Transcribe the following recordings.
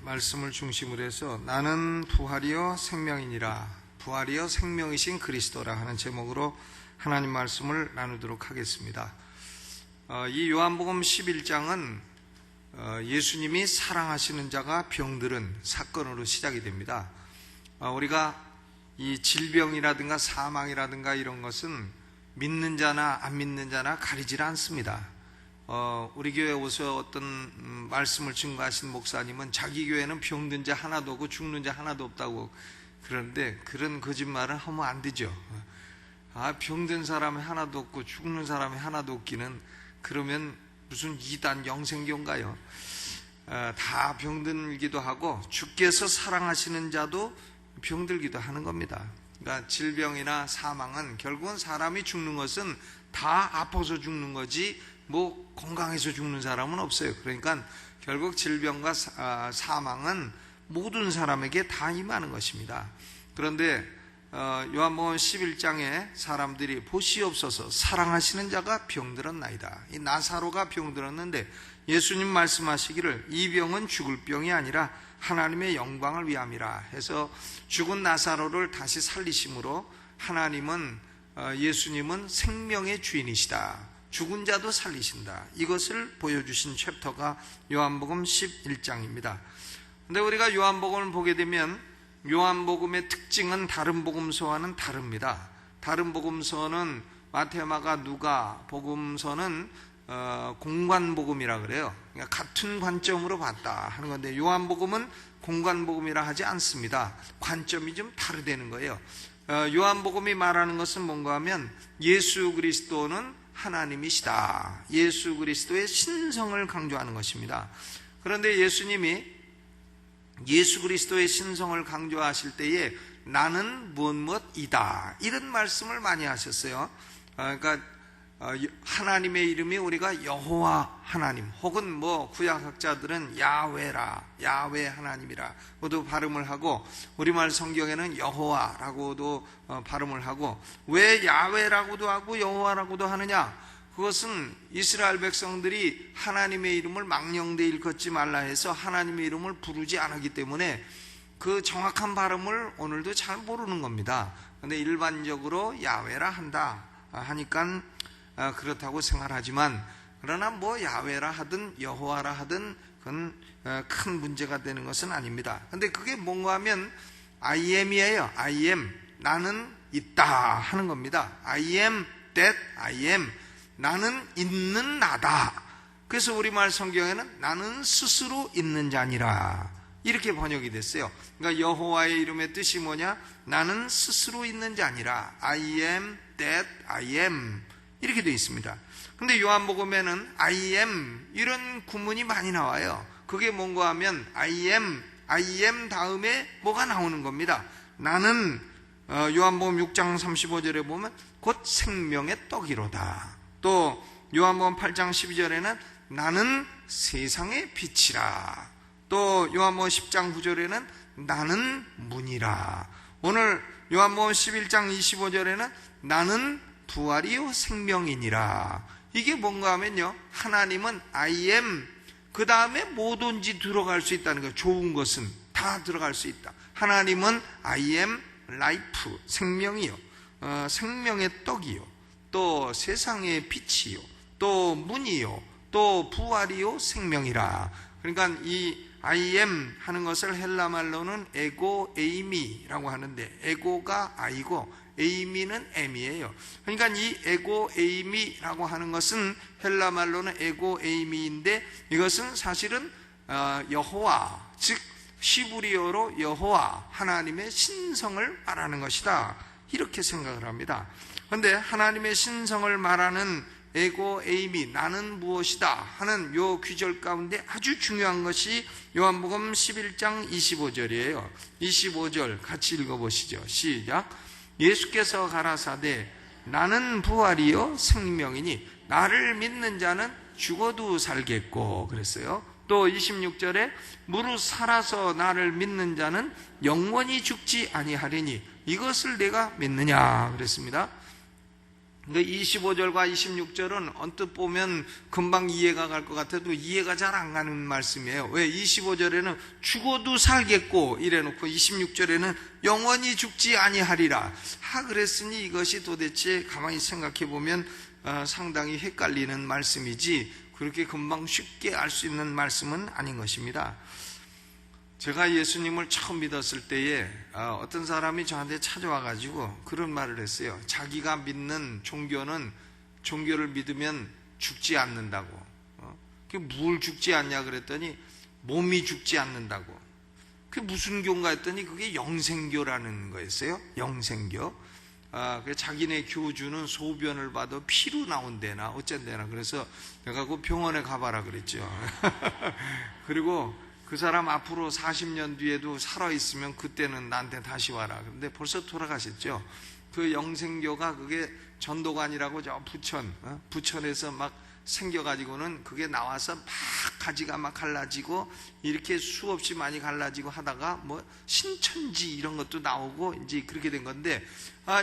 말씀을 중심으로 해서 나는 부활이요 생명이니라, 부활이요 생명이신 그리스도라 하는 제목으로 하나님 말씀을 나누도록 하겠습니다. 이 요한복음 11장은 예수님이 사랑하시는 자가 병들은 사건으로 시작이 됩니다. 우리가 이 질병이라든가 사망이라든가 이런 것은 믿는 자나 안 믿는 자나 가리질 않습니다. 우리 교회에 오서 어떤 말씀을 증거하신 목사님은 자기 교회는 병든 자 하나도 없고 죽는 자 하나도 없다고 그러는데, 그런 거짓말을 하면 안 되죠. 병든 사람이 하나도 없고 죽는 사람이 하나도 없기는, 그러면 무슨 이단 영생교인가요? 다 병들기도 하고 주께서 사랑하시는 자도 병들기도 하는 겁니다. 그러니까 질병이나 사망은 결국은 사람이 죽는 것은 다 아파서 죽는 거지 뭐 건강해서 죽는 사람은 없어요. 그러니까 결국 질병과 사망은 모든 사람에게 다 임하는 것입니다. 그런데 요한복음 11장에 사람들이 보시옵소서 사랑하시는 자가 병들었나이다. 이 나사로가 병들었는데 예수님 말씀하시기를 이 병은 죽을 병이 아니라 하나님의 영광을 위함이라 해서 죽은 나사로를 다시 살리심으로 하나님은 예수님은 생명의 주인이시다. 죽은 자도 살리신다. 이것을 보여주신 챕터가 요한복음 11장입니다. 근데 우리가 요한복음을 보게 되면 요한복음의 특징은 다른 복음서와는 다릅니다. 다른 복음서는 마태, 마가, 누가 복음서는 공관복음이라 그래요. 그러니까 같은 관점으로 봤다 하는 건데, 요한복음은 공관복음이라 하지 않습니다. 관점이 좀 다르다는 거예요. 요한복음이 말하는 것은 뭔가 하면 예수 그리스도는 하나님이시다. 예수 그리스도의 신성을 강조하는 것입니다. 그런데 예수님이 예수 그리스도의 신성을 강조하실 때에 나는 무엇이다 이런 말씀을 많이 하셨어요. 그러니까 하나님의 이름이 우리가 여호와 하나님, 혹은 뭐 구약학자들은 야훼라, 야훼 하나님이라 모두 발음을 하고, 우리말 성경에는 여호와라고도 발음을 하고, 왜 야훼라고도 하고 여호와라고도 하느냐? 그것은 이스라엘 백성들이 하나님의 이름을 망령되이 일컫지 말라 해서 하나님의 이름을 부르지 않았기 때문에 그 정확한 발음을 오늘도 잘 모르는 겁니다. 그런데 일반적으로 야훼라 한다 하니까 그렇다고 생각하지만, 그러나 뭐 야훼라 하든 여호와라 하든 그건 큰 문제가 되는 것은 아닙니다. 근데 그게 뭔가 하면 I am이에요. I am, 나는 있다 하는 겁니다. I am that I am, 나는 있는 나다. 그래서 우리말 성경에는 나는 스스로 있는 자니라 이렇게 번역이 됐어요. 그러니까 여호와의 이름의 뜻이 뭐냐? 나는 스스로 있는 자니라. I am that I am 이렇게 되어 있습니다. 근데 요한복음에는 I am 이런 구문이 많이 나와요. 그게 뭔가 하면 I am 다음에 뭐가 나오는 겁니다. 나는 요한복음 6장 35절에 보면 곧 생명의 떡이로다. 또 요한복음 8장 12절에는 나는 세상의 빛이라. 또 요한복음 10장 9절에는 나는 문이라. 오늘 요한복음 11장 25절에는 나는 부활이요 생명이니라. 이게 뭔가 하면요, 하나님은 I am 그 다음에 뭐든지 들어갈 수 있다는 거예요. 좋은 것은 다 들어갈 수 있다. 하나님은 I am life, 생명이요, 생명의 떡이요, 또 세상의 빛이요, 또 문이요, 또 부활이요 생명이라. 그러니까 이 I am 하는 것을 헬라말로는 에고 에이미라고 하는데, 에고가 I고 에이미는 M이에요. 그러니까 이 에고 에이미라고 하는 것은 헬라말로는 에고 에이미인데, 이것은 사실은 여호와, 즉 히브리어로 여호와 하나님의 신성을 말하는 것이다 이렇게 생각을 합니다. 그런데 하나님의 신성을 말하는 에고 에이미, 나는 무엇이다 하는 요 귀절 가운데 아주 중요한 것이 요한복음 11장 25절이에요. 25절 같이 읽어보시죠. 시작. 예수께서 가라사대 나는 부활이요 생명이니 나를 믿는 자는 죽어도 살겠고 그랬어요. 또 26절에 무릇 살아서 나를 믿는 자는 영원히 죽지 아니하리니 이것을 내가 믿느냐 그랬습니다. 근데 25절과 26절은 언뜻 보면 금방 이해가 갈 것 같아도 이해가 잘 안 가는 말씀이에요. 왜? 25절에는 죽어도 살겠고 이래놓고 26절에는 영원히 죽지 아니하리라. 그랬으니 이것이 도대체 가만히 생각해 보면 상당히 헷갈리는 말씀이지 그렇게 금방 쉽게 알 수 있는 말씀은 아닌 것입니다. 제가 예수님을 처음 믿었을 때에 어떤 사람이 저한테 찾아와가지고 그런 말을 했어요. 자기가 믿는 종교를 믿으면 죽지 않는다고. 그게 뭘 죽지 않냐 그랬더니 몸이 죽지 않는다고. 그게 무슨 교인가 했더니 그게 영생교라는 거였어요. 영생교. 자기네 교주는 소변을 봐도 피로 나온대나 어쩐대나. 그래서 내가 그 병원에 가봐라 그랬죠. 그리고 그 사람 앞으로 40년 뒤에도 살아있으면 그때는 나한테 다시 와라. 근데 벌써 돌아가셨죠. 그 영생교가 그게 전도관이라고 저 부천에서 막 생겨가지고는 그게 나와서 막 가지가 막 갈라지고 이렇게 수없이 많이 갈라지고 하다가 뭐 신천지 이런 것도 나오고 이제 그렇게 된 건데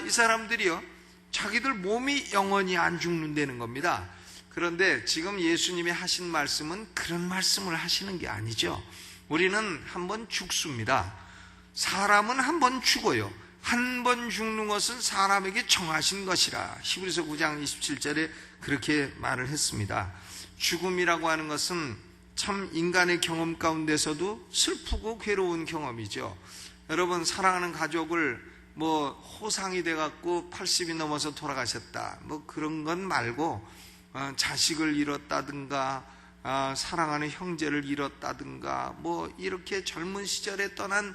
이 사람들이요 자기들 몸이 영원히 안 죽는다는 겁니다. 그런데 지금 예수님이 하신 말씀은 그런 말씀을 하시는 게 아니죠. 우리는 한번 죽습니다. 사람은 한번 죽어요. 한 번 죽는 것은 사람에게 정하신 것이라. 히브리서 9장 27절에 그렇게 말을 했습니다. 죽음이라고 하는 것은 참 인간의 경험 가운데서도 슬프고 괴로운 경험이죠. 여러분 사랑하는 가족을 호상이 돼갖고 80이 넘어서 돌아가셨다 그런 건 말고 자식을 잃었다든가 사랑하는 형제를 잃었다든가 이렇게 젊은 시절에 떠난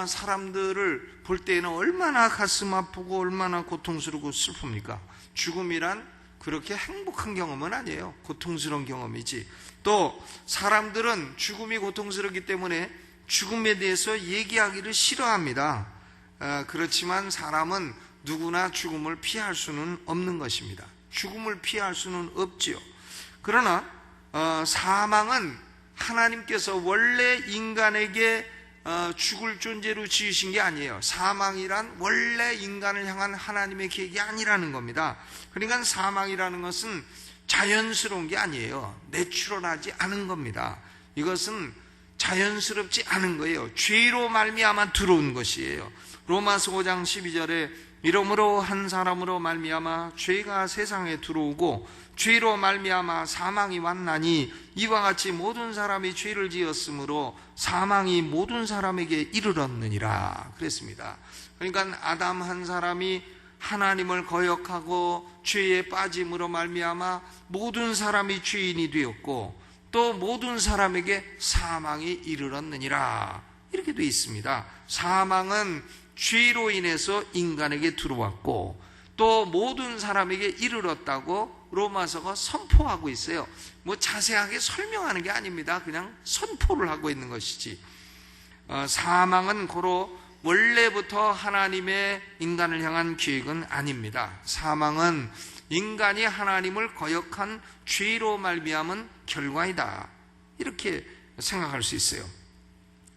사람들을 볼 때에는 얼마나 가슴 아프고 얼마나 고통스럽고 슬픕니까? 죽음이란 그렇게 행복한 경험은 아니에요. 고통스러운 경험이지. 또 사람들은 죽음이 고통스럽기 때문에 죽음에 대해서 얘기하기를 싫어합니다. 그렇지만 사람은 누구나 죽음을 피할 수는 없는 것입니다. 죽음을 피할 수는 없지요. 그러나 사망은 하나님께서 원래 인간에게 죽을 존재로 지으신 게 아니에요. 사망이란 원래 인간을 향한 하나님의 계획이 아니라는 겁니다. 그러니까 사망이라는 것은 자연스러운 게 아니에요. 내추럴하지 않은 겁니다. 이것은 자연스럽지 않은 거예요. 죄로 말미암아 들어온 것이에요. 로마서 5장 12절에 이러므로 한 사람으로 말미암아 죄가 세상에 들어오고 죄로 말미암아 사망이 왔나니 이와 같이 모든 사람이 죄를 지었으므로 사망이 모든 사람에게 이르렀느니라 그랬습니다. 그러니까 아담 한 사람이 하나님을 거역하고 죄에 빠짐으로 말미암아 모든 사람이 죄인이 되었고 또 모든 사람에게 사망이 이르렀느니라 이렇게 되어 있습니다. 사망은 죄로 인해서 인간에게 들어왔고 또 모든 사람에게 이르렀다고 로마서가 선포하고 있어요. 자세하게 설명하는 게 아닙니다. 그냥 선포를 하고 있는 것이지. 사망은 고로 원래부터 하나님의 인간을 향한 계획은 아닙니다. 사망은 인간이 하나님을 거역한 죄로 말미암은 결과이다. 이렇게 생각할 수 있어요.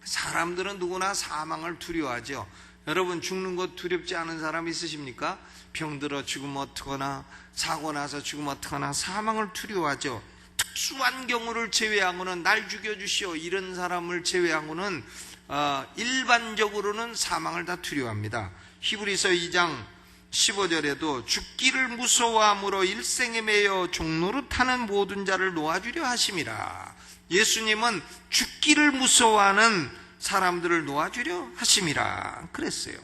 사람들은 누구나 사망을 두려워하죠. 여러분 죽는 것 두렵지 않은 사람 있으십니까? 병들어 죽으면 어떡하나 사고 나서 죽으면 어떡하나 사망을 두려워하죠. 특수한 경우를 제외하고는 날 죽여주시오 이런 사람을 제외하고는 일반적으로는 사망을 다 두려워합니다. 히브리서 2장 15절에도 죽기를 무서워함으로 일생에 매여 종노릇하는 모든 자를 놓아주려 하심이라. 예수님은 죽기를 무서워하는 사람들을 놓아주려 하심이라 그랬어요.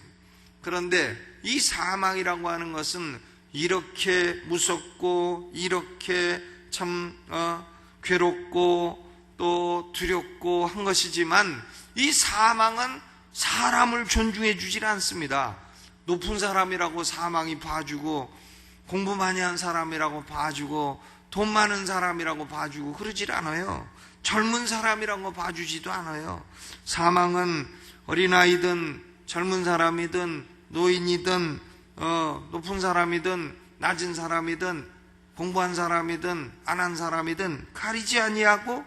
그런데 이 사망이라고 하는 것은 이렇게 무섭고 이렇게 참 괴롭고 또 두렵고 한 것이지만 이 사망은 사람을 존중해 주질 않습니다. 높은 사람이라고 사망이 봐주고 공부 많이 한 사람이라고 봐주고 돈 많은 사람이라고 봐주고 그러질 않아요. 젊은 사람이라고 봐주지도 않아요. 사망은 어린아이든 젊은 사람이든 노인이든 높은 사람이든 낮은 사람이든 공부한 사람이든 안 한 사람이든 가리지 아니하고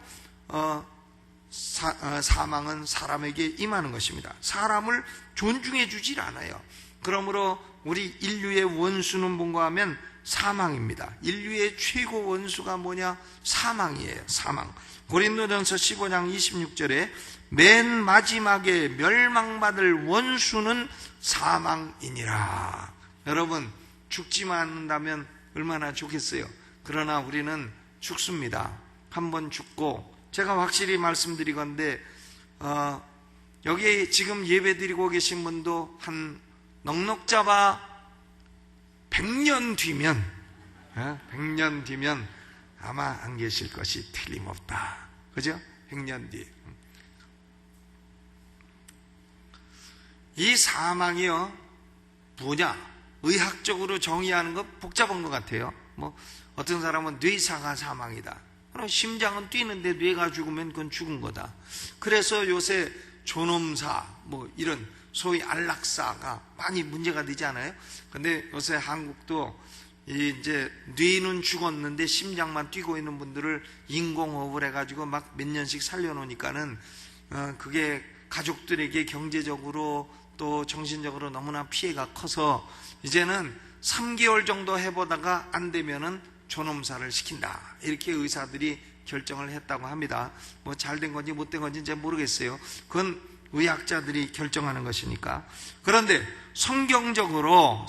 사망은 사람에게 임하는 것입니다. 사람을 존중해 주질 않아요. 그러므로 우리 인류의 원수는 뭔가 하면 사망입니다. 인류의 최고 원수가 뭐냐? 사망이에요. 사망. 고린도전서 15장 26절에 맨 마지막에 멸망받을 원수는 사망이니라. 여러분, 죽지만 않는다면 얼마나 좋겠어요. 그러나 우리는 죽습니다. 한번 죽고, 제가 확실히 말씀드리건대 여기 지금 예배드리고 계신 분도 한 넉넉 잡아 100년 뒤면 100년 뒤면 아마 안 계실 것이 틀림없다. 그죠? 100년 뒤. 이 사망이요, 뭐냐? 의학적으로 정의하는 거 복잡한 것 같아요. 뭐 어떤 사람은 뇌사가 사망이다. 그럼 심장은 뛰는데 뇌가 죽으면 그건 죽은 거다. 그래서 요새 존엄사 뭐 이런 소위 안락사가 많이 문제가 되지 않아요? 근데 요새 한국도 이제 뇌는 죽었는데 심장만 뛰고 있는 분들을 인공호흡을 해가지고 막 몇 년씩 살려놓으니까는 그게 가족들에게 경제적으로 또 정신적으로 너무나 피해가 커서 이제는 3개월 정도 해보다가 안 되면은 존엄사를 시킨다. 이렇게 의사들이 결정을 했다고 합니다. 뭐 잘된 건지 못된 건지 잘 모르겠어요. 그건 의학자들이 결정하는 것이니까. 그런데 성경적으로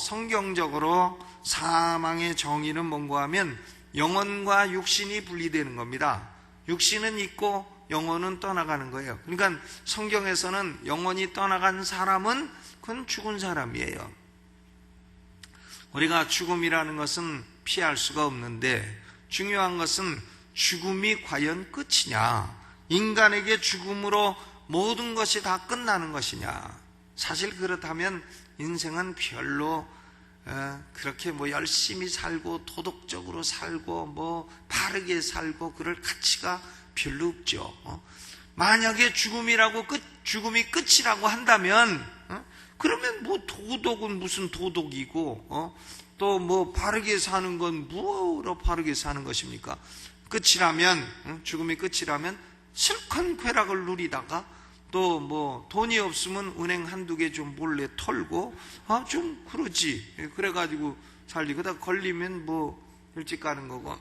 사망의 정의는 뭔가 하면 영혼과 육신이 분리되는 겁니다. 육신은 있고 영혼은 떠나가는 거예요. 그러니까 성경에서는 영혼이 떠나간 사람은 그건 죽은 사람이에요. 우리가 죽음이라는 것은 피할 수가 없는데 중요한 것은 죽음이 과연 끝이냐, 인간에게 죽음으로 모든 것이 다 끝나는 것이냐. 사실 그렇다면 인생은 별로 그렇게 뭐 열심히 살고 도덕적으로 살고 뭐 바르게 살고 그럴 가치가 별로 없죠. 만약에 죽음이 끝이라고 한다면 그러면 뭐 도덕은 무슨 도덕이고 또 뭐 바르게 사는 건 뭐로 바르게 사는 것입니까? 끝이라면, 죽음이 끝이라면 실컷 쾌락을 누리다가 또 뭐 돈이 없으면 은행 한두 개 좀 몰래 털고 좀 그러지. 그래가지고 살지. 그러다 걸리면 뭐 일찍 가는 거고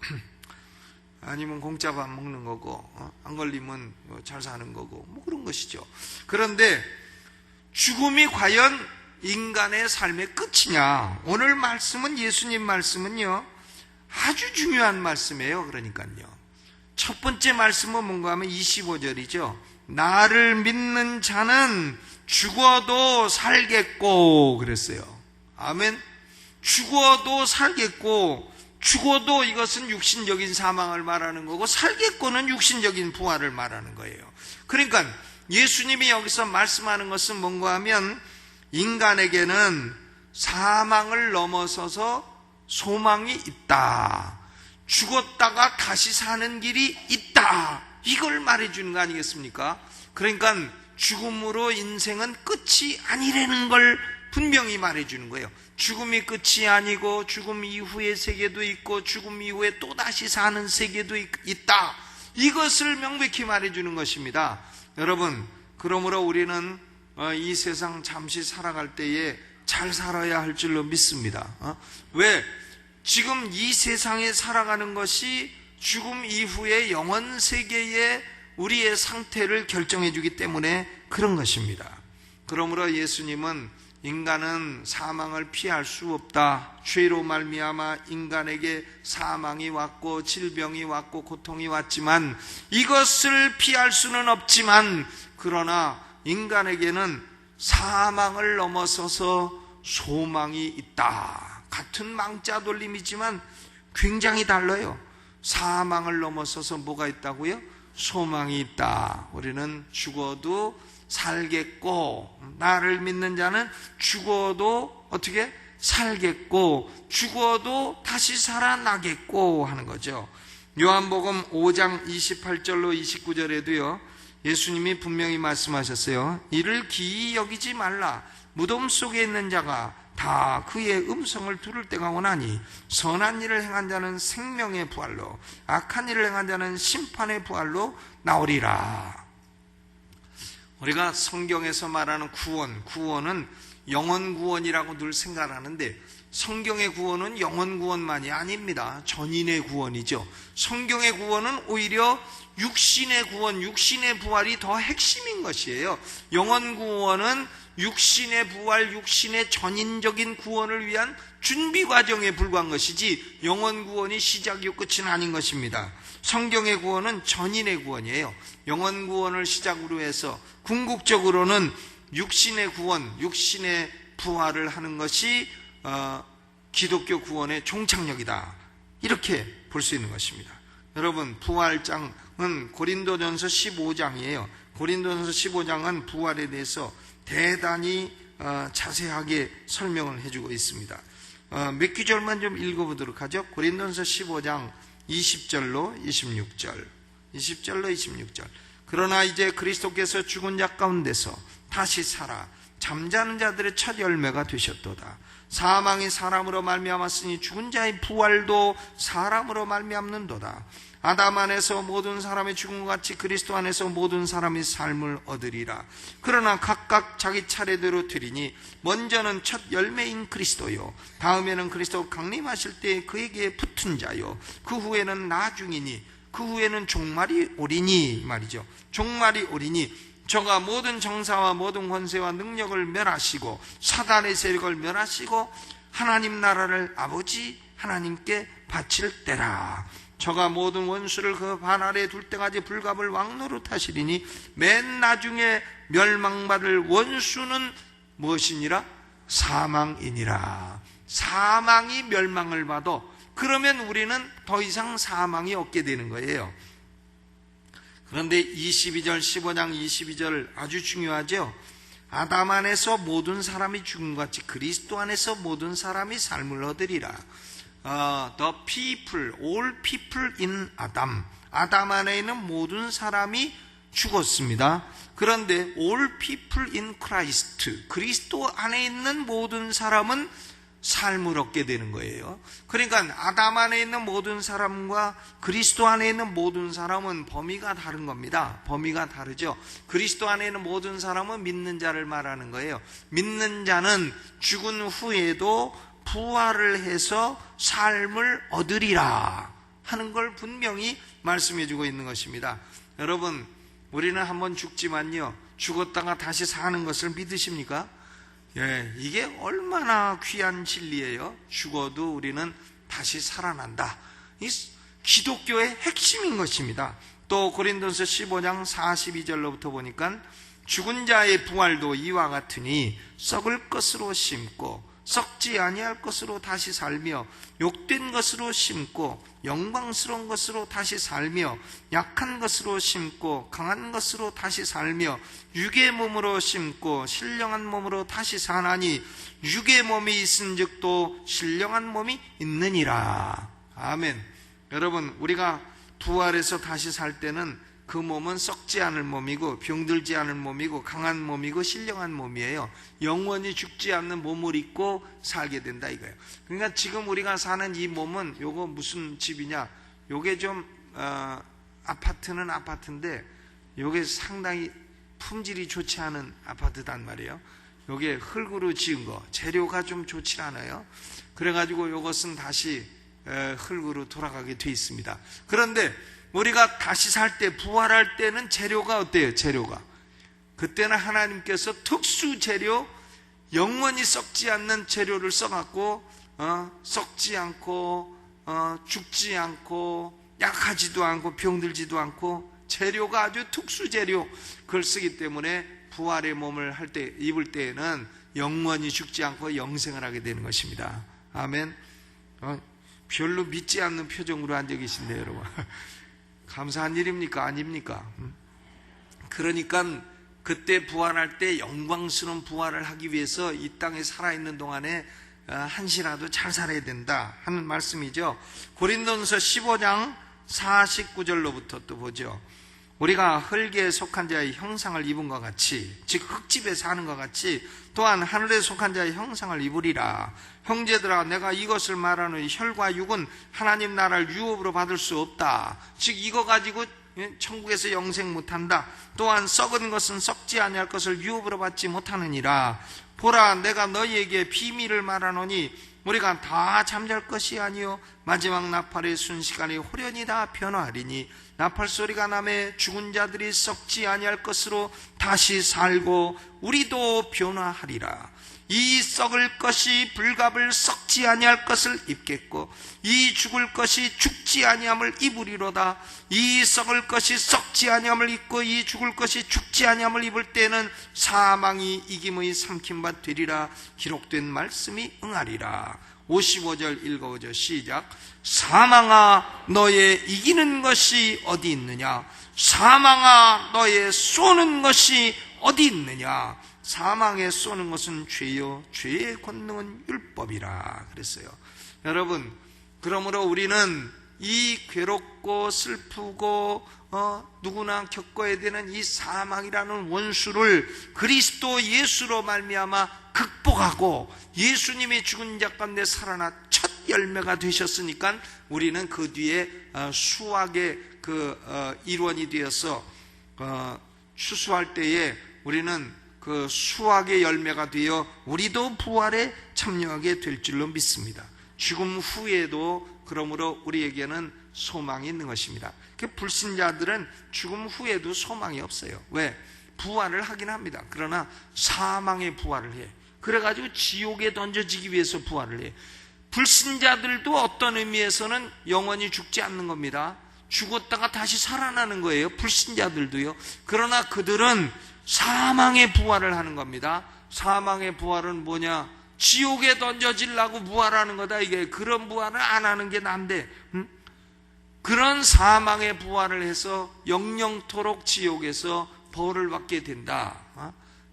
아니면 공짜 밥 먹는 거고 안 걸리면 잘 사는 거고 뭐 그런 것이죠. 그런데 죽음이 과연 인간의 삶의 끝이냐? 오늘 말씀은, 예수님 말씀은요 아주 중요한 말씀이에요. 그러니까요, 첫 번째 말씀은 뭔가 하면 25절이죠. 나를 믿는 자는 죽어도 살겠고 그랬어요. 아멘. 죽어도 살겠고, 죽어도 이것은 육신적인 사망을 말하는 거고, 살겠고는 육신적인 부활을 말하는 거예요. 그러니까 예수님이 여기서 말씀하는 것은 뭔가 하면 인간에게는 사망을 넘어서서 소망이 있다, 죽었다가 다시 사는 길이 있다, 이걸 말해주는 거 아니겠습니까? 그러니까 죽음으로 인생은 끝이 아니라는 걸 분명히 말해주는 거예요. 죽음이 끝이 아니고 죽음 이후의 세계도 있고 죽음 이후에 또다시 사는 세계도 있다, 이것을 명백히 말해주는 것입니다. 여러분, 그러므로 우리는 이 세상 잠시 살아갈 때에 잘 살아야 할 줄로 믿습니다. 왜? 지금 이 세상에 살아가는 것이 죽음 이후의 영원 세계의 우리의 상태를 결정해 주기 때문에 그런 것입니다. 그러므로 예수님은 인간은 사망을 피할 수 없다, 죄로 말미암아 인간에게 사망이 왔고 질병이 왔고 고통이 왔지만 이것을 피할 수는 없지만, 그러나 인간에게는 사망을 넘어서서 소망이 있다. 같은 망자 돌림이지만 굉장히 달라요. 사망을 넘어서서 뭐가 있다고요? 소망이 있다. 우리는 죽어도 살겠고, 나를 믿는 자는 죽어도 어떻게? 살겠고, 죽어도 다시 살아나겠고 하는 거죠. 요한복음 5장 28절로 29절에도요 예수님이 분명히 말씀하셨어요. 이를 기이 여기지 말라. 무덤 속에 있는 자가 다 그의 음성을 들을 때가 오나니 선한 일을 행한 자는 생명의 부활로, 악한 일을 행한 자는 심판의 부활로 나오리라. 우리가 성경에서 말하는 구원은 영혼 구원이라고 늘 생각하는데, 성경의 구원은 영혼 구원만이 아닙니다. 전인의 구원이죠. 성경의 구원은 오히려 육신의 구원, 육신의 부활이 더 핵심인 것이에요. 영혼 구원은 육신의 부활, 육신의 전인적인 구원을 위한 준비 과정에 불과한 것이지 영혼 구원이 시작이고 끝은 아닌 것입니다. 성경의 구원은 전인의 구원이에요. 영혼 구원을 시작으로 해서 궁극적으로는 육신의 구원, 육신의 부활을 하는 것이 기독교 구원의 종착역이다, 이렇게 볼 수 있는 것입니다. 여러분, 부활장은 고린도전서 15장이에요. 고린도전서 15장은 부활에 대해서 대단히 자세하게 설명을 해주고 있습니다. 몇 구절만 좀 읽어보도록 하죠. 고린도전서 15장 20절로 26절. 20절로 26절. 그러나 이제 그리스도께서 죽은 자 가운데서 다시 살아 잠자는 자들의 첫 열매가 되셨도다. 사망이 사람으로 말미암았으니 죽은 자의 부활도 사람으로 말미암는도다. 아담 안에서 모든 사람이 죽은 것 같이 그리스도 안에서 모든 사람이 삶을 얻으리라. 그러나 각각 자기 차례대로 드리니 먼저는 첫 열매인 그리스도요, 다음에는 그리스도 강림하실 때 그에게 붙은 자요, 그 후에는 나중이니, 그 후에는 종말이 오리니 말이죠. 종말이 오리니 저가 모든 정사와 모든 권세와 능력을 멸하시고 사단의 세력을 멸하시고 하나님 나라를 아버지 하나님께 바칠 때라. 저가 모든 원수를 그 발 아래에 둘 때까지 불갑을 왕노릇 하시리니 맨 나중에 멸망받을 원수는 무엇이니라? 사망이니라. 사망이 멸망을 받아 그러면 우리는 더 이상 사망이 없게 되는 거예요. 그런데 22절, 15장 22절 아주 중요하죠. 아담 안에서 모든 사람이 죽은 것 같이 그리스도 안에서 모든 사람이 삶을 얻으리라. The people, all people in Adam. 아담 안에 있는 모든 사람이 죽었습니다. 그런데 all people in Christ, 그리스도 안에 있는 모든 사람은 삶을 얻게 되는 거예요. 그러니까 아담 안에 있는 모든 사람과 그리스도 안에 있는 모든 사람은 범위가 다른 겁니다. 범위가 다르죠. 그리스도 안에 있는 모든 사람은 믿는 자를 말하는 거예요. 믿는 자는 죽은 후에도 부활을 해서 삶을 얻으리라 하는 걸 분명히 말씀해 주고 있는 것입니다. 여러분, 우리는 한번 죽지만요, 죽었다가 다시 사는 것을 믿으십니까? 예, 이게 얼마나 귀한 진리예요. 죽어도 우리는 다시 살아난다. 이 기독교의 핵심인 것입니다. 또 고린도서 15장 42절로부터 보니까 죽은 자의 부활도 이와 같으니 썩을 것으로 심고 썩지 아니할 것으로 다시 살며 욕된 것으로 심고 영광스러운 것으로 다시 살며 약한 것으로 심고 강한 것으로 다시 살며 육의 몸으로 심고 신령한 몸으로 다시 사나니 육의 몸이 있은즉 또 신령한 몸이 있느니라. 아멘. 여러분, 우리가 부활해서 다시 살 때는 그 몸은 썩지 않을 몸이고 병들지 않을 몸이고 강한 몸이고 신령한 몸이에요. 영원히 죽지 않는 몸을 입고 살게 된다 이거예요. 그러니까 지금 우리가 사는 이 몸은, 요거 무슨 집이냐, 요게 좀 아파트는 아파트인데 요게 상당히 품질이 좋지 않은 아파트단 말이에요. 요게 흙으로 지은 거, 재료가 좀 좋지 않아요. 그래가지고 요것은 다시 흙으로 돌아가게 돼 있습니다. 그런데 우리가 다시 살 때, 부활할 때는 재료가 어때요? 재료가 그때는 하나님께서 특수 재료, 영원히 썩지 않는 재료를 써갖고 썩지 않고 죽지 않고 약하지도 않고 병들지도 않고 재료가 아주 특수 재료, 그걸 쓰기 때문에 부활의 몸을 할 때, 입을 때에는 영원히 죽지 않고 영생을 하게 되는 것입니다. 아멘. 별로 믿지 않는 표정으로 앉아 계신데요, 여러분. 감사한 일입니까? 아닙니까? 그러니까 그때 부활할 때 영광스러운 부활을 하기 위해서 이 땅에 살아있는 동안에 한시라도 잘 살아야 된다 하는 말씀이죠. 고린도전서 15장 49절로부터 또 보죠. 우리가 흙에 속한 자의 형상을 입은 것 같이, 즉 흙집에 사는 것 같이 또한 하늘에 속한 자의 형상을 입으리라. 형제들아, 내가 이것을 말하노니 혈과 육은 하나님 나라를 유업으로 받을 수 없다. 즉 이거 가지고 천국에서 영생 못한다. 또한 썩은 것은 썩지 아니할 것을 유업으로 받지 못하느니라. 보라, 내가 너희에게 비밀을 말하노니 우리가 다 잠잘 것이 아니요 마지막 나팔의 순식간에 호련히 다 변화하리니 나팔 소리가 나매 죽은 자들이 썩지 아니할 것으로 다시 살고 우리도 변화하리라. 이 썩을 것이 불갑을 썩지 아니할 것을 입겠고 이 죽을 것이 죽지 아니함을 입으리로다. 이 썩을 것이 썩지 아니함을 입고 이 죽을 것이 죽지 아니함을 입을 때는 사망이 이김의 삼킨 바 되리라. 기록된 말씀이 응하리라. 55절 읽어보죠. 시작. 사망아 너의 이기는 것이 어디 있느냐? 사망아 너의 쏘는 것이 어디 있느냐? 사망에 쏘는 것은 죄요 죄의 권능은 율법이라 그랬어요. 여러분, 그러므로 우리는 이 괴롭고 슬프고 누구나 겪어야 되는 이 사망이라는 원수를 그리스도 예수로 말미암아 극복하고 예수님이 죽은 자 가운데 살아나 첫 열매가 되셨으니까 우리는 그 뒤에 수확의 일원이 되어서 추수할 때에 우리는 그 수확의 열매가 되어 우리도 부활에 참여하게 될 줄로 믿습니다. 죽음 후에도 그러므로 우리에게는 소망이 있는 것입니다. 불신자들은 죽음 후에도 소망이 없어요. 왜? 부활을 하긴 합니다. 그러나 사망의 부활을 해. 그래가지고 지옥에 던져지기 위해서 부활을 해. 불신자들도 어떤 의미에서는 영원히 죽지 않는 겁니다. 죽었다가 다시 살아나는 거예요. 불신자들도요. 그러나 그들은 사망의 부활을 하는 겁니다. 사망의 부활은 뭐냐? 지옥에 던져지려고 부활하는 거다. 이게 그런 부활을 안 하는 게 난데, 그런 사망의 부활을 해서 영영토록 지옥에서 벌을 받게 된다.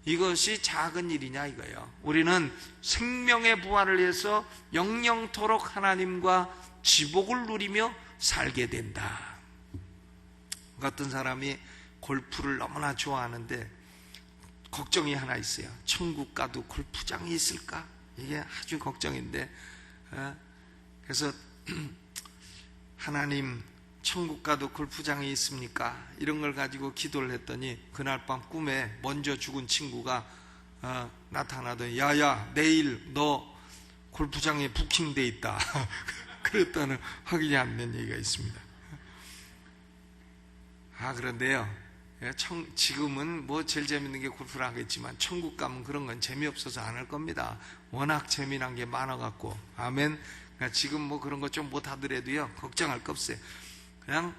이것이 작은 일이냐 이거예요. 우리는 생명의 부활을 해서 영영토록 하나님과 지복을 누리며 살게 된다. 어떤 사람이 골프를 너무나 좋아하는데 걱정이 하나 있어요. 천국 가도 골프장이 있을까? 이게 아주 걱정인데, 그래서 하나님, 천국 가도 골프장이 있습니까? 이런 걸 가지고 기도를 했더니 그날 밤 꿈에 먼저 죽은 친구가 나타나더니 야야 내일 너 골프장에 부킹돼 있다. 그랬다는 확인이 안 된 얘기가 있습니다. 그런데요, 지금은 뭐 제일 재밌는 게 골프를 하겠지만 천국 가면 그런 건 재미없어서 안 할 겁니다. 워낙 재미난 게 많아갖고. 아멘. 그러니까 지금 뭐 그런 거 좀 못하더라도요 걱정할 거 없어요. 그냥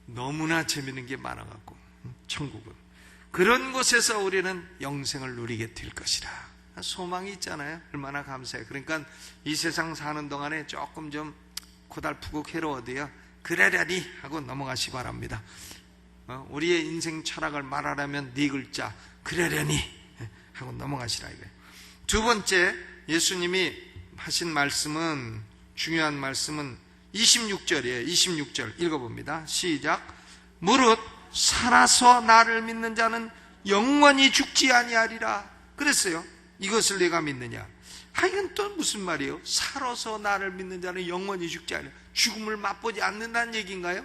너무나 재미있는 게 많아갖고. 천국은 그런 곳에서 우리는 영생을 누리게 될 것이라 소망이 있잖아요. 얼마나 감사해요. 그러니까 이 세상 사는 동안에 조금 좀 고달프고 괴로워도요 그러려니 하고 넘어가시 바랍니다. 우리의 인생 철학을 말하려면 네 글자 그러려니 하고 넘어가시라 이거예요. 두 번째, 예수님이 하신 말씀은, 중요한 말씀은 26절이에요. 26절 읽어봅니다. 시작. 무릇 살아서 나를 믿는 자는 영원히 죽지 아니하리라 그랬어요. 이것을 내가 믿느냐? 이건 또 무슨 말이에요? 살아서 나를 믿는 자는 영원히 죽지 아니하리라. 죽음을 맛보지 않는다는 얘기인가요?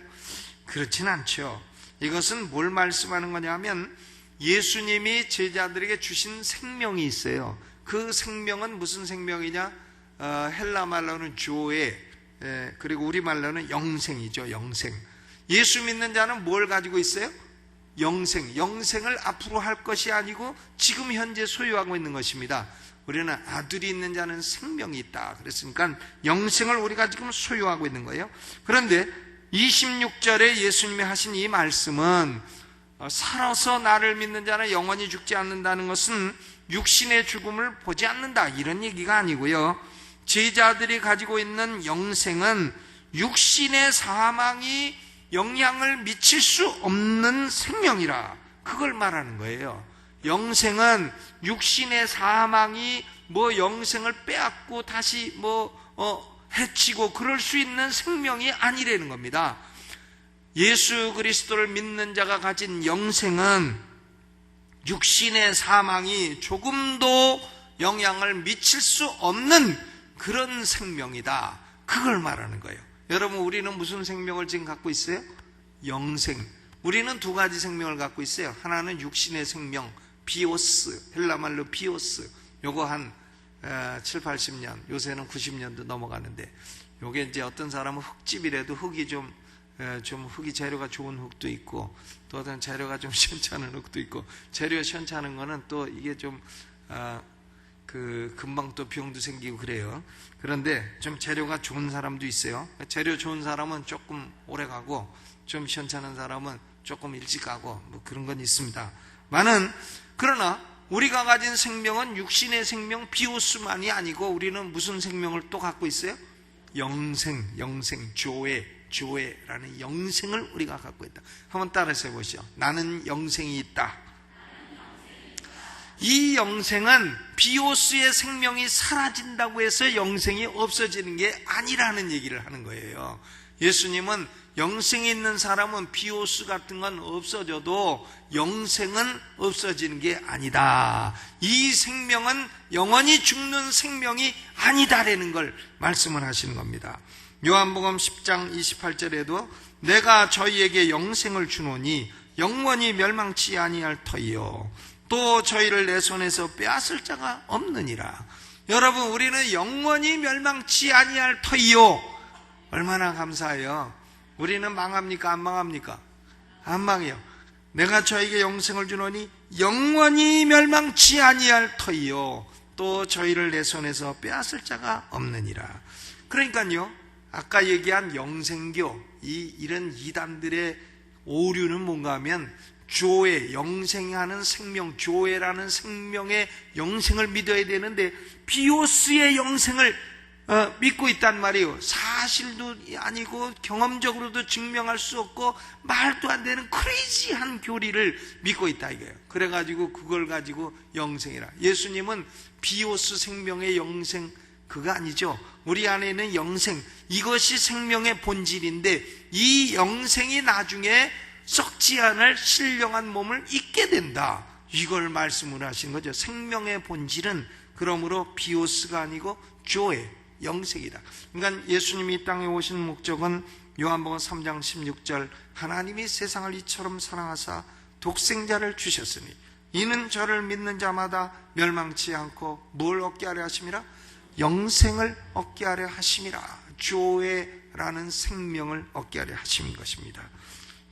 그렇진 않죠. 이것은 뭘 말씀하는 거냐면 예수님이 제자들에게 주신 생명이 있어요. 그 생명은 무슨 생명이냐? 헬라 말로는 조에, 그리고 우리 말로는 영생이죠. 영생. 예수 믿는 자는 뭘 가지고 있어요? 영생. 영생을 앞으로 할 것이 아니고 지금 현재 소유하고 있는 것입니다. 우리는 아들이 있는 자는 생명이 있다 그랬으니까 영생을 우리가 지금 소유하고 있는 거예요. 그런데 26절에 예수님이 하신 이 말씀은 살아서 나를 믿는 자는 영원히 죽지 않는다는 것은 육신의 죽음을 보지 않는다 이런 얘기가 아니고요. 제자들이 가지고 있는 영생은 육신의 사망이 영향을 미칠 수 없는 생명이라 그걸 말하는 거예요. 영생은 육신의 사망이 영생을 빼앗고 다시 해치고 그럴 수 있는 생명이 아니라는 겁니다. 예수 그리스도를 믿는 자가 가진 영생은 육신의 사망이 조금도 영향을 미칠 수 없는 그런 생명이다. 그걸 말하는 거예요. 여러분, 우리는 무슨 생명을 지금 갖고 있어요? 영생. 우리는 두 가지 생명을 갖고 있어요. 하나는 육신의 생명, 비오스, 헬라말로 비오스. 요거 한 7, 80년, 요새는 90년도 넘어가는데, 요게 이제 어떤 사람은 흙집이라도 흙이 좀 흙이 재료가 좋은 흙도 있고, 또 어떤 재료가 좀 시원찮은 흙도 있고, 재료 시원찮은 거는 또 이게 좀 금방 또 병도 생기고 그래요. 그런데 좀 재료가 좋은 사람도 있어요. 재료 좋은 사람은 조금 오래 가고, 좀 시원찮은 사람은 조금 일찍 가고, 뭐 그런 건 있습니다. 그러나 우리가 가진 생명은 육신의 생명 비오스만이 아니고, 우리는 무슨 생명을 또 갖고 있어요? 영생, 조회라는 영생을 우리가 갖고 있다. 한번 따라서 해보시죠. 나는 영생이 있다. 이 영생은 비오스의 생명이 사라진다고 해서 영생이 없어지는 게 아니라는 얘기를 하는 거예요. 예수님은 영생이 있는 사람은 비오스 같은 건 없어져도 영생은 없어지는 게 아니다. 이 생명은 영원히 죽는 생명이 아니다라는 걸 말씀을 하시는 겁니다. 요한복음 10장 28절에도 내가 저희에게 영생을 주노니 영원히 멸망치 아니할 터이요 또 저희를 내 손에서 빼앗을 자가 없느니라. 여러분, 우리는 영원히 멸망치 아니할 터이요. 얼마나 감사해요. 우리는 망합니까? 안 망합니까? 안 망해요. 내가 저에게 영생을 주노니 영원히 멸망치 아니할 터이요 또 저희를 내 손에서 빼앗을 자가 없느니라. 그러니까요, 아까 얘기한 영생교, 이런 이단들의 오류는 뭔가 하면 조회, 영생하는 생명, 조회라는 생명의 영생을 믿어야 되는데 비오스의 영생을 믿고 있단 말이에요. 사실도 아니고 경험적으로도 증명할 수 없고 말도 안 되는 크레이지한 교리를 믿고 있다 이거예요. 그래가지고 그걸 가지고 영생이라. 예수님은 비오스 생명의 영생 그거 아니죠. 우리 안에는 영생, 이것이 생명의 본질인데 이 영생이 나중에 썩지 않을 신령한 몸을 입게 된다. 이걸 말씀을 하신 거죠. 생명의 본질은 그러므로 비오스가 아니고 조에 영생이다. 그러니까 예수님이 이 땅에 오신 목적은 요한복음 3장 16절 하나님이 세상을 이처럼 사랑하사 독생자를 주셨으니 이는 저를 믿는 자마다 멸망치 않고 뭘 얻게 하려 하심이라? 영생을 얻게 하려 하심이라. 조회라는 생명을 얻게 하려 하심인 것입니다.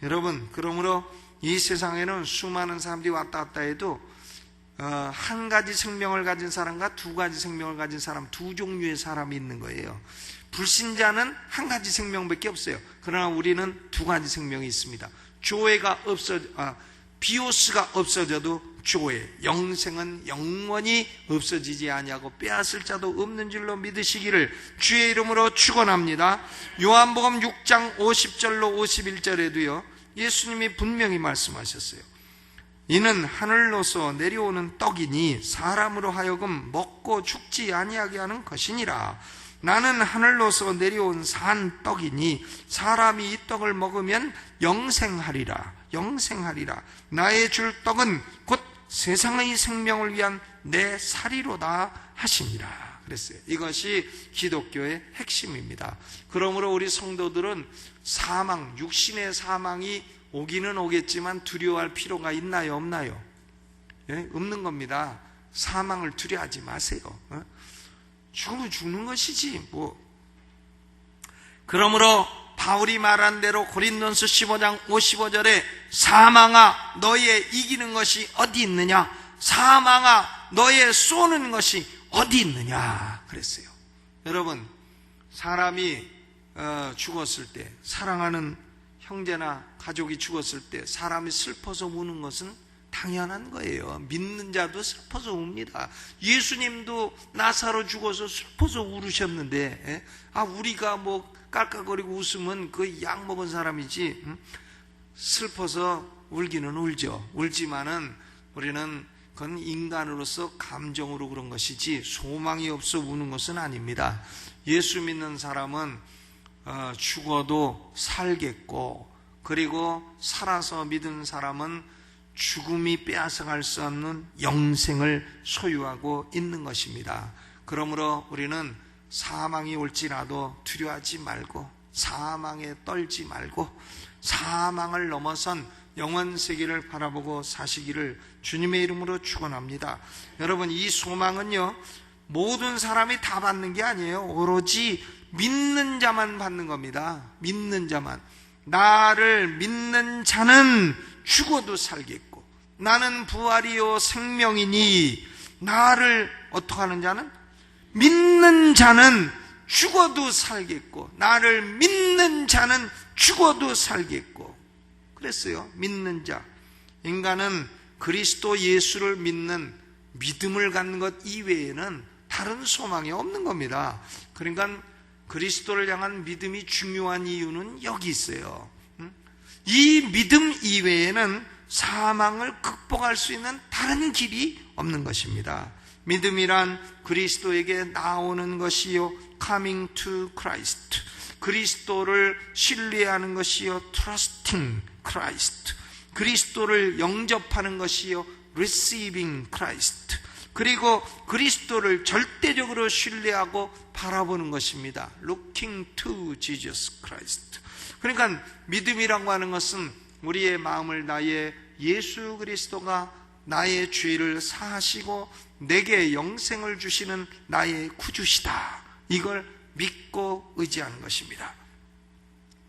여러분, 그러므로 이 세상에는 수많은 사람들이 왔다 갔다 해도 한 가지 생명을 가진 사람과 두 가지 생명을 가진 사람, 두 종류의 사람이 있는 거예요. 불신자는 한 가지 생명밖에 없어요. 그러나 우리는 두 가지 생명이 있습니다. 비오스가 없어져도 조회, 영생은 영원히 없어지지 아니하고 빼앗을 자도 없는 줄로 믿으시기를 주의 이름으로 축원합니다. 요한복음 6장 50절로 51절에도요 예수님이 분명히 말씀하셨어요. 이는 하늘로서 내려오는 떡이니 사람으로 하여금 먹고 죽지 아니하게 하는 것이니라. 나는 하늘로서 내려온 산 떡이니 사람이 이 떡을 먹으면 영생하리라. 나의 줄 떡은 곧 세상의 생명을 위한 내 살이로다 하시니라 그랬어요. 이것이 기독교의 핵심입니다. 그러므로 우리 성도들은 사망, 육신의 사망이 오기는 오겠지만 두려워할 필요가 있나요? 없나요? 예? 없는 겁니다. 사망을 두려워하지 마세요. 죽으면 죽는 것이지 뭐. 그러므로 바울이 말한 대로 고린도서 15장 55절에 사망아 너의 이기는 것이 어디 있느냐? 사망아 너의 쏘는 것이 어디 있느냐? 그랬어요. 여러분, 사람이 죽었을 때, 사랑하는 형제나 가족이 죽었을 때 사람이 슬퍼서 우는 것은 당연한 거예요. 믿는 자도 슬퍼서 웁니다. 예수님도 나사로 죽어서 슬퍼서 울으셨는데 우리가 뭐 깔깔거리고 웃으면 그 약 먹은 사람이지 슬퍼서 울기는 울죠. 울지만은 우리는 그건 인간으로서 감정으로 그런 것이지 소망이 없어 우는 것은 아닙니다. 예수 믿는 사람은 죽어도 살겠고, 그리고 살아서 믿은 사람은 죽음이 빼앗아갈 수 없는 영생을 소유하고 있는 것입니다. 그러므로 우리는 사망이 올지라도 두려워하지 말고, 사망에 떨지 말고, 사망을 넘어선 영원 세계를 바라보고 사시기를 주님의 이름으로 축원합니다. 여러분, 이 소망은요 모든 사람이 다 받는 게 아니에요. 오로지 믿는 자만 받는 겁니다. 믿는 자만. 나를 믿는 자는 죽어도 살겠고, 나는 부활이요 생명이니, 나를 어떻게 하는 자는? 믿는 자는 죽어도 살겠고, 나를 믿는 자는 죽어도 살겠고. 그랬어요. 믿는 자. 인간은 그리스도 예수를 믿는 믿음을 갖는 것 이외에는 다른 소망이 없는 겁니다. 그러니까 그리스도를 향한 믿음이 중요한 이유는 여기 있어요. 이 믿음 이외에는 사망을 극복할 수 있는 다른 길이 없는 것입니다. 믿음이란 그리스도에게 나오는 것이요, coming to Christ. 그리스도를 신뢰하는 것이요, trusting Christ. 그리스도를 영접하는 것이요, receiving Christ. 그리고 그리스도를 절대적으로 신뢰하고 바라보는 것입니다. Looking to Jesus Christ. 그러니까 믿음이라고 하는 것은 우리의 마음을 나의 예수 그리스도가 나의 죄를 사하시고 내게 영생을 주시는 나의 구주시다, 이걸 믿고 의지하는 것입니다.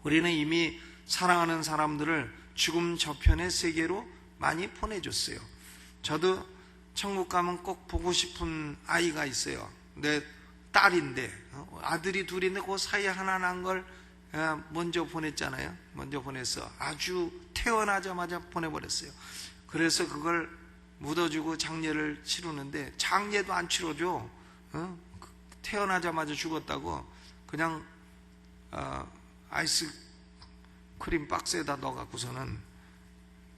우리는 이미 사랑하는 사람들을 죽음 저편의 세계로 많이 보내줬어요. 저도 천국 가면 꼭 보고 싶은 아이가 있어요. 내 딸인데, 아들이 둘인데 그 사이에 하나 난 걸 먼저 보냈잖아요. 먼저 보내서 아주 태어나자마자 보내버렸어요. 그래서 그걸 묻어주고 장례를 치르는데 장례도 안 치러줘. 태어나자마자 죽었다고 그냥 아이스크림 박스에다 넣어갖고서는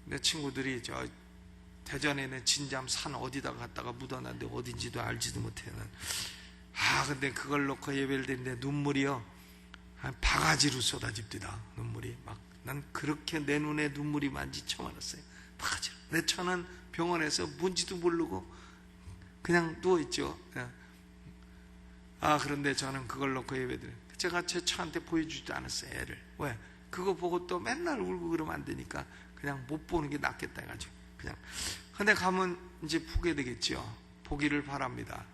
내 친구들이 저 대전에 있는 진잠 산 어디다가 갖다가 묻어놨는데 어딘지도 알지도 못해는. 근데 그걸 놓고 예배를 드리는데 눈물이요, 한 바가지로 쏟아집니다. 눈물이 막. 난 그렇게 내 눈에 눈물이 많지 처음 알았어요. 바가지로. 내 처는 병원에서 뭔지도 모르고 그냥 누워있죠. 그런데 저는 그걸 놓고 예배드려요. 제가 제 처한테 보여주지도 않았어요, 애를. 왜? 그거 보고 또 맨날 울고 그러면 안 되니까 그냥 못 보는 게 낫겠다 해가지고 그냥. 근데 가면 이제 보게 되겠죠. 보기를 바랍니다.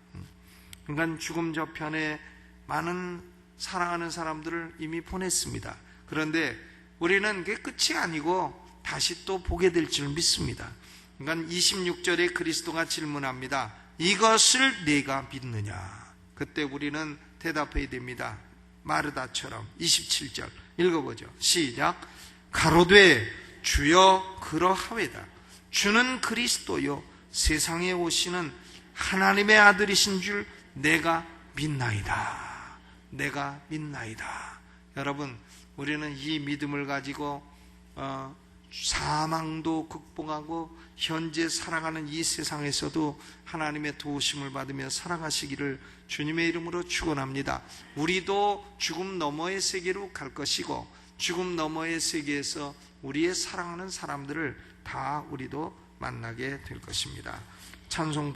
그러니까 죽음 저편에 많은 사랑하는 사람들을 이미 보냈습니다. 그런데 우리는 그게 끝이 아니고 다시 또 보게 될 줄 믿습니다. 그러니까 26절에 그리스도가 질문합니다. 이것을 네가 믿느냐? 그때 우리는 대답해야 됩니다. 마르다처럼. 27절 읽어보죠. 시작. 가로되 주여 그러하외다. 주는 그리스도요 세상에 오시는 하나님의 아들이신 줄 내가 믿나이다. 내가 믿나이다. 여러분, 우리는 이 믿음을 가지고 사망도 극복하고 현재 살아가는 이 세상에서도 하나님의 도우심을 받으며 살아가시기를 주님의 이름으로 축원합니다. 우리도 죽음 너머의 세계로 갈 것이고 죽음 너머의 세계에서 우리의 사랑하는 사람들을 다 우리도 만나게 될 것입니다. 찬송